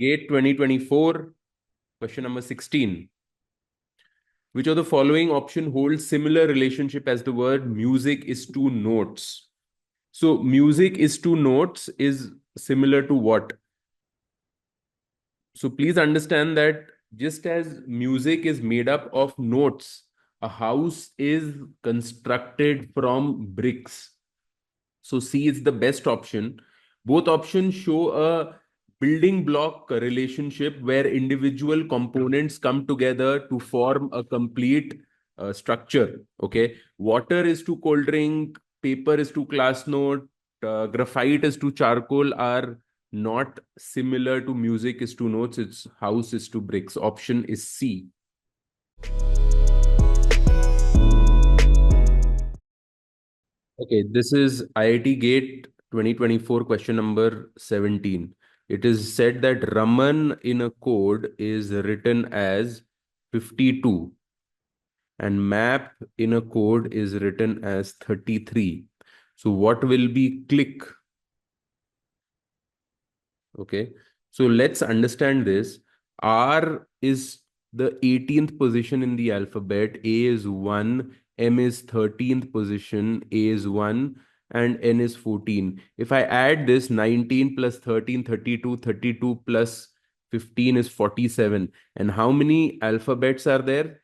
GATE 2024, question number 16. Which of the following option holds similar relationship as the word music is to notes? So music is to notes is similar to what? So please understand that just as music is made up of notes, a house is constructed from bricks. So C is the best option. Both options show a building block relationship where individual components come together to form a complete structure. Okay. Water is to cold drink, paper is to class note, graphite is to charcoal are not similar to music is to notes. It's house is to bricks. Option is C. Okay, this is IIT GATE 2024 question number 17. It is said that Raman in a code is written as 52 and map in a code is written as 33. So what will be click? Okay, so let's understand this. R is the 18th position in the alphabet. A is 1. M is 13th position. A is 1. And N is 14. If I add this 19 plus 13, 32, 32 plus 15 is 47. And how many alphabets are there?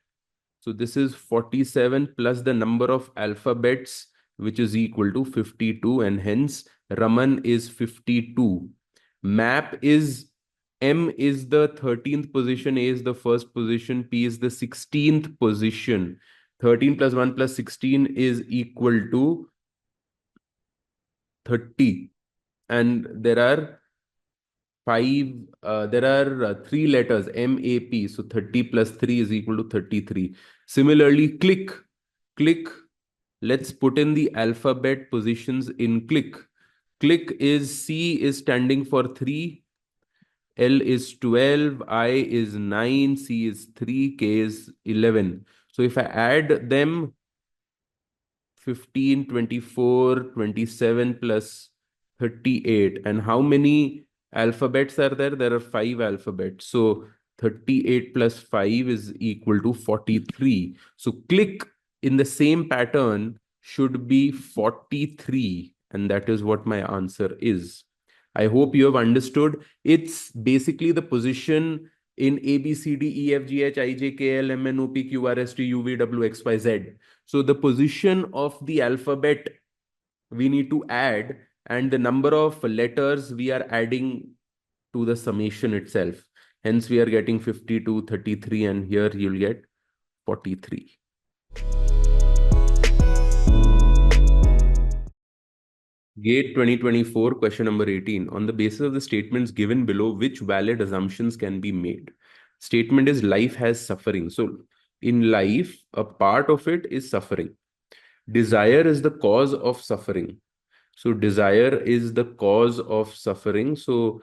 So this is 47 plus the number of alphabets, which is equal to 52. And hence Raman is 52. Map is M is the 13th position, A is the first position, P is the 16th position. 13 plus 1 plus 16 is equal to 30. And there are three letters, M, A, P. So 30 plus 3 is equal to 33. Similarly, click. Let's put in the alphabet positions in click. Click is C is standing for 3, L is 12, I is 9, C is 3, K is 11. So if I add them, 15, 24, 27 plus 38. And how many alphabets are there? There are 5 alphabets. So 38 plus 5 is equal to 43. So click in the same pattern should be 43. And that is what my answer is. I hope you have understood. It's basically the position in A, B, C, D, E, F, G, H, I, J, K, L, M, N, O, P, Q, R, S, T, U, V, W, X, Y, Z. So the position of the alphabet we need to add, and the number of letters we are adding to the summation itself. Hence, we are getting 52, 33, and here you'll get 43. GATE 2024, question number 18. On the basis of the statements given below, which valid assumptions can be made? Statement is life has suffering. So in life, a part of it is suffering. Desire is the cause of suffering. So desire is the cause of suffering. So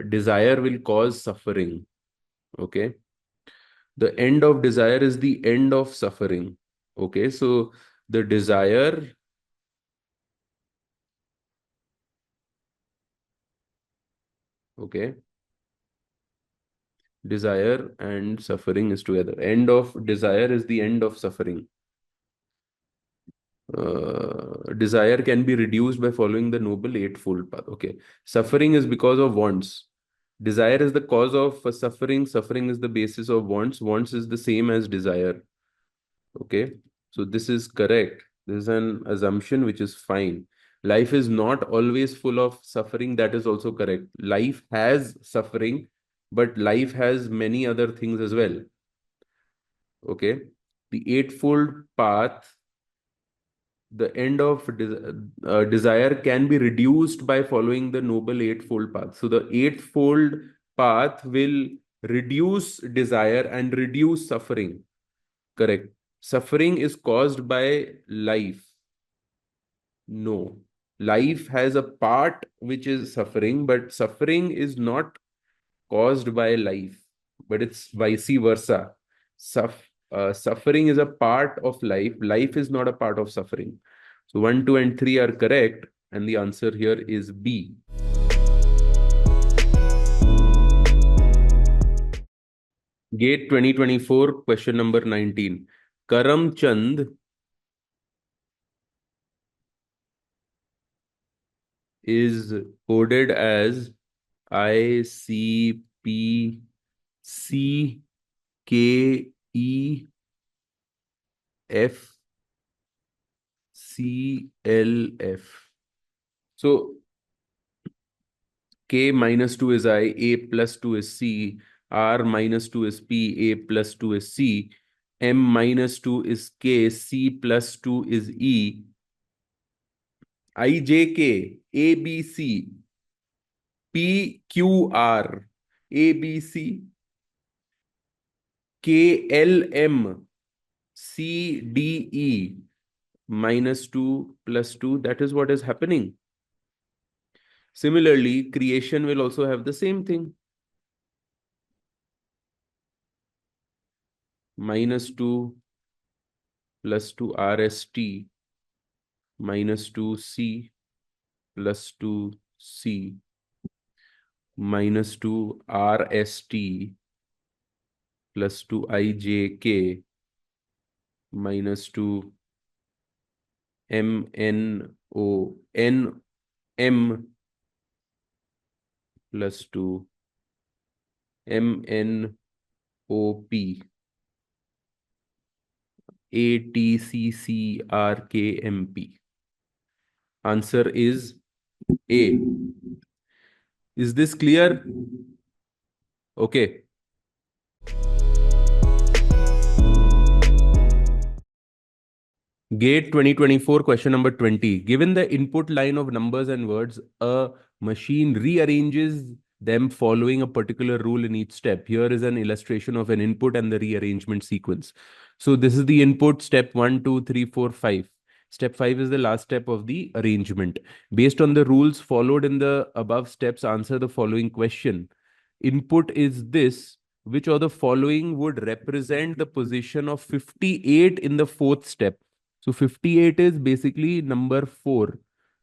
desire will cause suffering. Okay. The end of desire is the end of suffering. Okay. So the desire desire and suffering is together. End of desire is the end of suffering. Desire can be reduced by following the noble eightfold path. Okay. Suffering is because of wants. Desire is the cause of suffering. Suffering is the basis of wants. Wants is the same as desire. Okay. So this is correct. This is an assumption which is fine. Life is not always full of suffering. That is also correct. Life has suffering, but life has many other things as well. Okay. The eightfold path, the end of desire can be reduced by following the noble eightfold path. So the eightfold path will reduce desire and reduce suffering. Correct. Suffering is caused by life. No. Life has a part which is suffering, but suffering is not caused by life, but it's vice versa. Suffering is a part of life. Life is not a part of suffering. So 1, 2, and 3 are correct. And the answer here is B. GATE 2024, question number 19. Karam Chand is coded as ICP So K minus 2 is I, A plus 2 is C, R minus 2 is P, A plus 2 is C, M minus 2 is K, C plus 2 is E, I J K, A B C, P Q R, A B C, K L M, C D E, minus 2 plus 2. That is what is happening. Similarly, creation will also have the same thing. Minus 2 plus 2 RST minus 2C plus 2C minus 2 RST plus 2 IJK minus 2 NM plus 2 MNOP ATCCRKMP. Answer is A. Is this clear? Okay. GATE 2024, question number 20. Given the input line of numbers and words, a machine rearranges them following a particular rule in each step. Here is an illustration of an input and the rearrangement sequence. So this is the input, step 1, 2, 3, 4, 5. Step 5 is the last step of the arrangement. Based on the rules followed in the above steps, answer the following question. Input is this. Which of the following would represent the position of 58 in the fourth step? So 58 is basically number 4.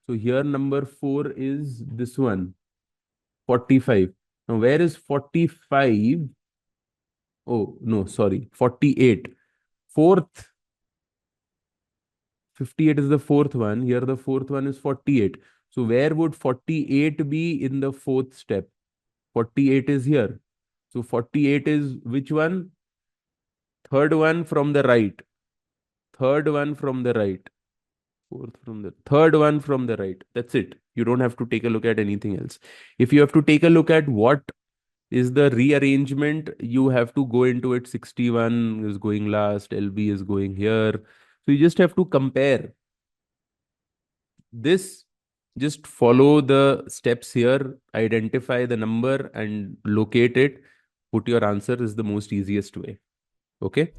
So here number 4 is this one, 45. Now where is 45? Oh, no, sorry, 48. Fourth, 58 is the fourth one. Here the fourth one is 48. So where would 48 be in the fourth step? 48 is here. So 48 is which one? Third one from the right. Third one from the right. Fourth from the third one from the right. That's it. You don't have to take a look at anything else. If you have to take a look at what is the rearrangement, you have to go into it. 61 is going last, LB is going here. So you just have to compare this. Just follow the steps here, identify the number and locate it. Put your answer is the most easiest way. Okay.